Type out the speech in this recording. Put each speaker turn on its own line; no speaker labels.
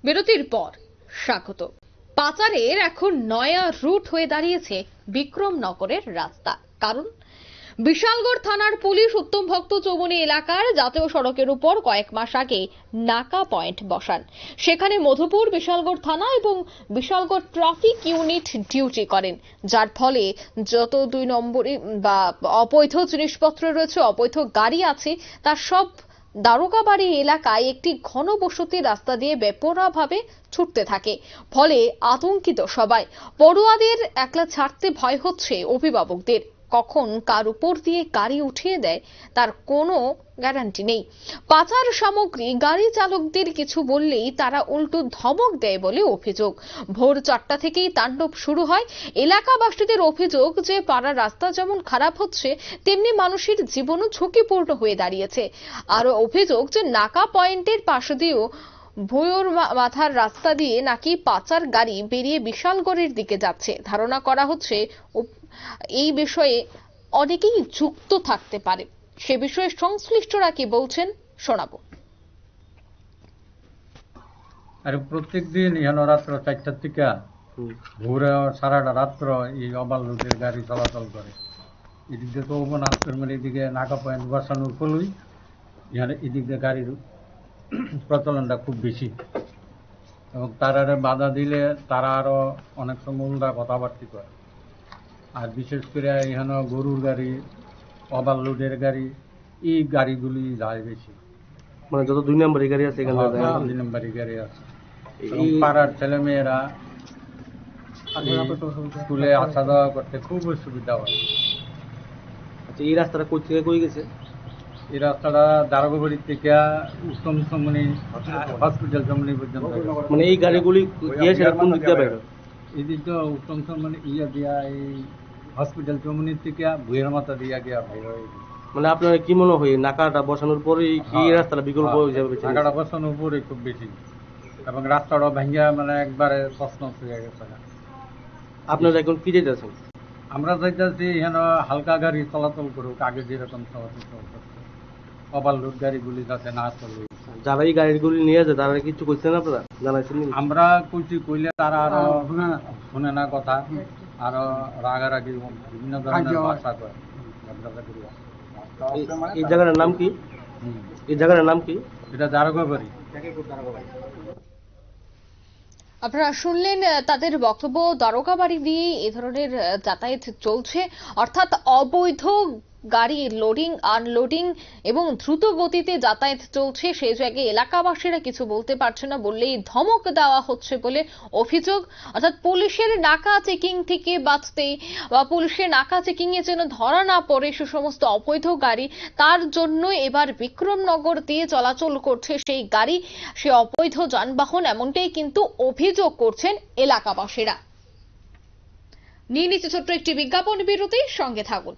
বিরতির পর স্বাগত। পাচারের এখন নয়া রুট হয়ে দাঁড়িয়েছে বিক্রমনগরের রাস্তা। কারণ বিশালগড় থানার পুলিশ উত্তম ভক্ত চৌমুহনী এলাকার জাতীয় সড়কের উপর কয়েক মাস আগে নাকা পয়েন্ট বসান। সেখানে মধুপুর, বিশালগড় থানা এবং বিশালগড় ট্রাফিক ইউনিট ডিউটি করেন, যার ফলে যত 2 নম্বরে বা অবৈধ জিনিসপত্র রয়েছে, অবৈধ গাড়ি আছে, তার সব দারোগাবাড়ি এলাকায় একটি ঘনবসতি রাস্তা দিয়ে বেপরোয়াভাবে ছুটতে থাকে। ফলে আতঙ্কিত সবাই। পড়ুয়াদের একলা ছাড়তে ভয় হচ্ছে অভিভাবকদের। কখন কার উপর দিয়ে গাড়ি উঠিয়ে দেয় তার কোনো গ্যারান্টি নেই। পাচার সামগ্রী গাড়ি চালকদের কিছু বললেই তারা উল্টো ধমক দেয় বলে অভিযোগ। ভোর 4টা থেকেই তাণ্ডব শুরু হয়। এলাকাবাসীদের অভিযোগ যে পাড়ার রাস্তা যেমন খারাপ হচ্ছে, তেমনি মানুষের জীবনও ঝুঁকিপূর্ণ হয়ে দাঁড়িয়েছে। আরো অভিযোগ যে নাকা পয়েন্টের পাশ দিয়েও ভুয়োর মাথার রাস্তা দিয়ে নাকি পাচার গাড়ি বেরিয়ে বিশালগড়ের দিকে যাচ্ছে। ধারণা করা হচ্ছে এই বিষয়ে অনেকেই যুক্ত থাকতে পারে। সে বিষয়ে সংশ্লিষ্টরা কি বলছেন শোনাবো।
আর প্রত্যেকদিন এখানে রাত্র 4টার থেকে ভোরে সারাটা রাত্র এই ওভারলোডের গাড়ি চলাচল করে। এদিক দিয়ে চৌবন হাসপাতাল, এদিকে নাকা পয়েন্ট বসানোর ফলেই এখানে এদিক দিয়ে গাড়ির প্রচলনটা খুব বেশি, এবং তারা বাধা দিলে তারা আরো অনেক সময় উল্টা কথাবার্তা করে। আর বিশেষ করে এখানে গরুর গাড়ি, ওভারলোডের গাড়ি, এই গাড়িগুলি যায় বেশি।
মানে যত 2 নম্বরের গাড়ি আছে এখানে
2 নম্বরের গাড়ি আছে। পাড়ার ছেলে মেয়েরা স্কুলে আসা যাওয়া করতে খুব অসুবিধা হয়।
আচ্ছা, এই রাস্তাটা কই থেকে কই গেছে?
এই রাস্তাটা দারোগাবাড়ি থেকে উত্তম চৌমুহনী হসপিটাল চৌমুহনী পর্যন্ত।
মানে এই গাড়িগুলি গিয়েছে কোন দিক দিয়ে বাইরে?
এই দিক দিয়ে উত্তম চৌমুহনী দিয়া এই হসপিটাল চৌমুহনী থেকে ভুয়ের মাথা দিয়া গিয়া বাইর হয়ে গেছে।
মানে আপনার কি মনে হয় নাকাটা বসানোর পরেই কি এই রাস্তাটা বিকল্প হিসাবে বেছে
নাকাটা বসানোর পরে খুব বেশি, এবং রাস্তাটা ভাঙ্গিয়া মানে একবারে প্রশ্ন হয়ে গেছে।
আপনারা এখন কি যেতেছেন?
আমরা চাইতেছি এখানে হালকা গাড়ি চলাচল করুক, আগে যেরকম চলাচল করছে। ওভারলোড গাড়িগুলি যাতে না চলে।
যারা এই গাড়িগুলি নিয়ে যায় তারা কিছু করছেন আপনারা জানাইছেন?
আমরা কইলে তারা আরো শুনে না কথা, আরো রাগারাগি বিভিন্ন ধরনের ভাষা করে।
এই জায়গাটার নাম কি? এই জায়গাটার নাম কি?
এটা দারোগাবাড়ি।
আপনারা শুনলেন তাদের বক্তব্য। দারোগাবাড়ি দিয়ে এ ধরনের যাতায়াত চলছে, অর্থাৎ অবৈধ গাড়ি লোডিং আনলোডিং এবং দ্রুত গতিতে যাতায়াত চলছে। সেই জায়গায় এলাকাবাসীরা কিছু বলতে পারছে না, বললেই ধমক দেওয়া হচ্ছে বলে অভিযোগ। অর্থাৎ পুলিশের নাকা চেকিং থেকে বাঁচতে বা পুলিশের নাকা চেকিং এ যেন ধরা না পড়ে সে সমস্ত অবৈধ গাড়ি, তার জন্য এবার বিক্রমনগর দিয়ে চলাচল করছে সেই গাড়ি, সে অবৈধ যানবাহন, এমনটাই কিন্তু অভিযোগ করছেন এলাকাবাসীরা। নিয়ে নিচ্ছে ছোট্ট একটি বিজ্ঞাপন বিরতি, সঙ্গে থাকুন।